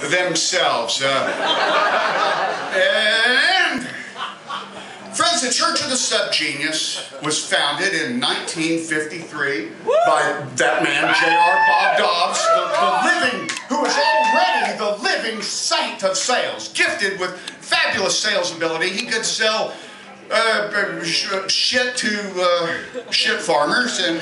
themselves. And friends, the Church of the Subgenius was founded in 1953 by that man, J.R. Bob Dobbs, who was already the living saint of sales, gifted with fabulous sales ability. He could sell shit to shit farmers and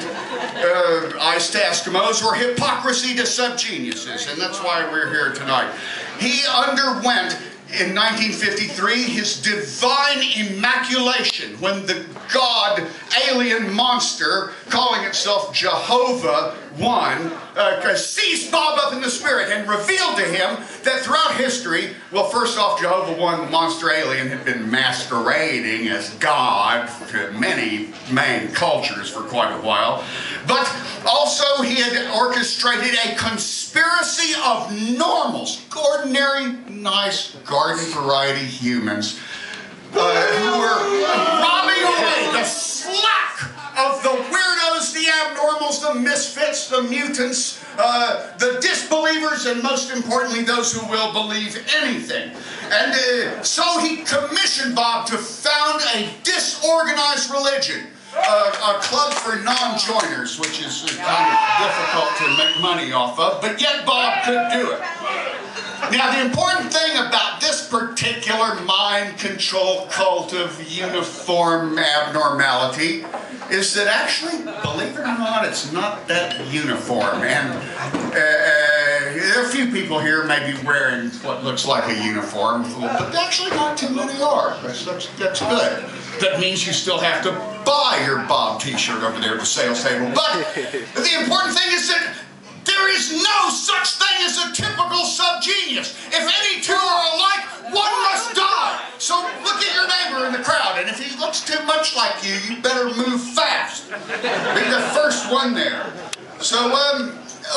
ice to Eskimos, or hypocrisy to subgeniuses, and that's why we're here tonight. He underwent in 1953 his divine immaculation when the god alien monster calling itself Jehovah seized Bob up in the spirit and revealed to him that throughout history, well, first off, Jehovah the monster alien, had been masquerading as God to many main cultures for quite a while, but also he had orchestrated a conspiracy of normals, ordinary, nice, garden variety humans who were robbing away the slack of the weirdos, the abnormals, the misfits, the mutants, the disbelievers, and most importantly, those who will believe anything. And so he commissioned Bob to found a disorganized religion, a club for non-joiners, which is kind of difficult to make money off of, but yet Bob could do it. Now, the important thing about this particular mind control cult of uniform abnormality is that actually, believe it or not, it's not that uniform. And there are a few people here maybe wearing what looks like a uniform, but actually not too many are. That's good. That means you still have to buy your Bob t-shirt over there at the sales table. But the important thing is that there is no such thing as a typical subgenius. If any two are alike, one must die. So look at your neighbor in the crowd, and if he looks too much like you, you better move fast. Be the first one there. So,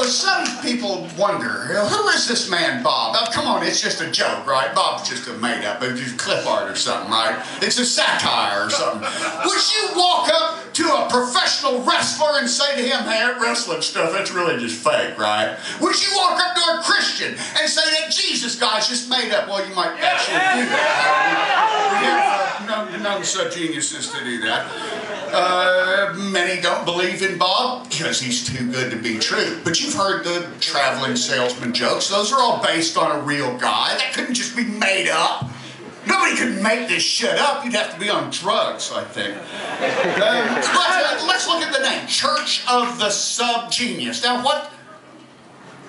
some people wonder, who is this man Bob? Oh, come on, it's just a joke, right? Bob's just a made-up, it's clip art or something, right? It's a satire or something. Would you walk up to a professional wrestler and say to him, hey, that wrestling stuff, that's really just fake, right? Would you walk up to a Christian and say that Jesus guy's just made up? Well, you might actually do that. We have known subgeniuses to do that. Many don't believe in Bob because he's too good to be true. But you've heard the traveling salesman jokes. Those are all based on a real guy. That couldn't just be made up. Nobody could make this shit up. You'd have to be on drugs, I think. Let's look at the name. Church of the Subgenius. Now, what?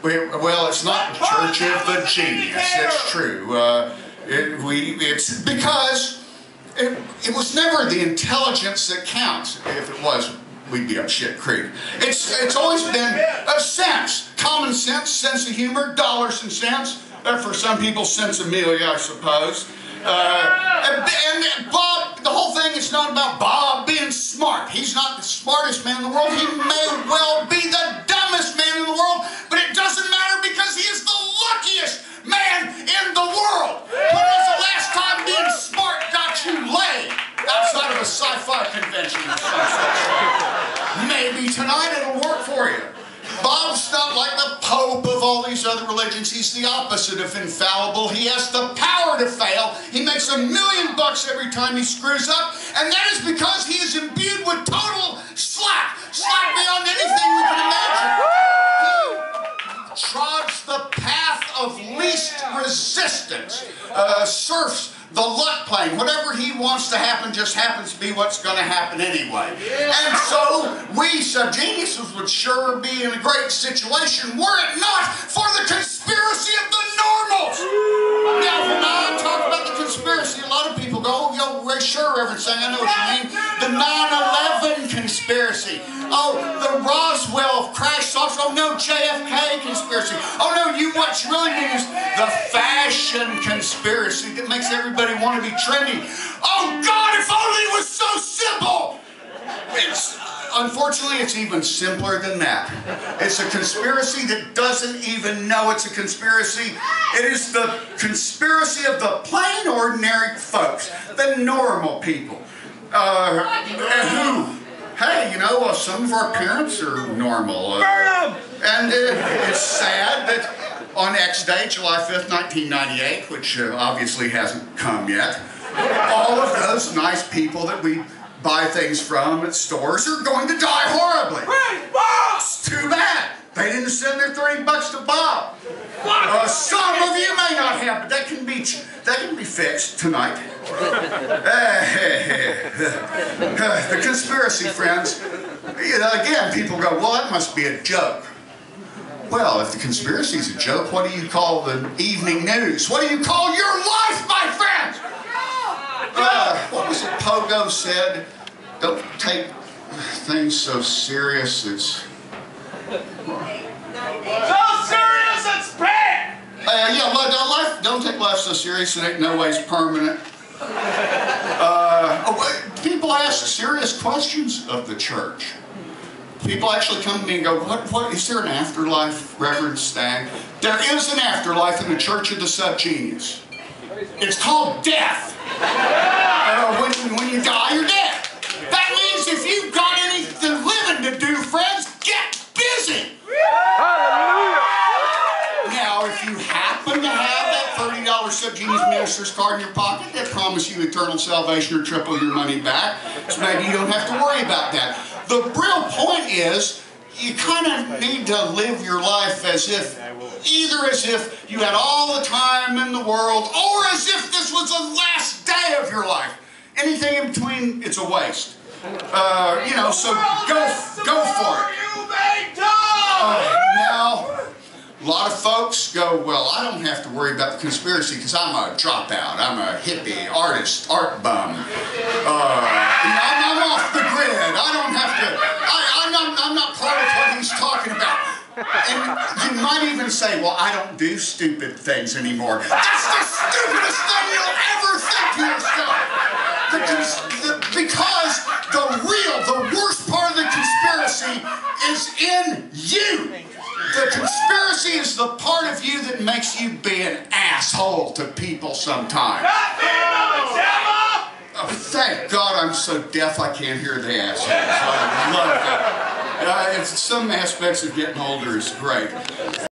Well, it's not Church of the Genius. It's true. It's because it was never the intelligence that counts. If it was, we'd be up shit creek. It's always been a sense. Common sense, sense of humor, dollars and cents. For some people, sense Amelia, I suppose. And Bob, the whole thing is not about Bob being smart. He's not the smartest man in the world. He may well be the dumbest man in the world, but it doesn't matter because he is the luckiest man in the world. When was the last time being smart got you laid? Outside of a sci-fi convention or something. Maybe tonight it'll work for you. Bob's not like the Pope of all these other religions. He's the opposite of infallible. He has the power to fail. He makes $1 million every time he screws up, and that is because he is imbued with total slack beyond anything we can imagine. He trods the path of least resistance, surfs the luck plane. Whatever he wants to happen just happens to be what's going to happen anyway. And so we subgeniuses would sure be in a great situation were it not for the conspiracy of the normals. Now, when I talk about the conspiracy, a lot of people go, oh, yo, sure, Reverend Stang, I know what you mean. The 9/11 conspiracy. Oh, the Roswell crash sauce. Oh, no, JFK conspiracy. Oh, no, what you really mean is the fashion conspiracy that makes everybody want to be trendy. Oh, God, if only it was so simple. Unfortunately, it's even simpler than that. It's a conspiracy that doesn't even know it's a conspiracy. It is the conspiracy of the plain, ordinary folks, the normal people, who, hey, you know, some of our parents are normal. And it's sad that on X day, July 5th, 1998, which obviously hasn't come yet, all of those nice people that we buy things from at stores are going to die horribly. It's too bad. They didn't send their $30 to Bob. Some of you may not have, but that can be fixed tonight. The conspiracy, friends. Again, people go, well, that must be a joke. Well, if the conspiracy is a joke, what do you call the evening news? What do you call your life, my friends? What was it Pogo said? Don't take things so serious. It's so serious it's bad! Yeah, well, don't take life so serious. It ain't no ways permanent. People ask serious questions of the church. People actually come to me and go, what is there an afterlife, Reverend Stang? There is an afterlife in the Church of the Subgenius. It's called death. When you die, you're dead. That means if you've got anything living to do, friends, get busy. Hallelujah. Now, if you happen to have that $30 Subgenius minister's card in your pocket that promises you eternal salvation or triple your money back, so maybe you don't have to worry about that. The real point is, you kind of need to live your life as if you had all the time in the world, or as if this was the last day of your life. Anything in between, it's a waste. You know, so go for it. Now, a lot of folks go, well, I don't have to worry about the conspiracy because I'm a dropout. I'm a hippie, artist, art bum. I'm off the grid. I don't have to, I'm not part of what he's talking about. And you might even say, well, I don't do stupid things anymore. That's the stupidest thing you'll ever think to yourself. Because the worst part of the conspiracy is in you. The conspiracy is the part of you that makes you be an asshole to people sometimes. Oh, thank God I'm so deaf I can't hear the assholes. I love that. Some aspects of getting older is great.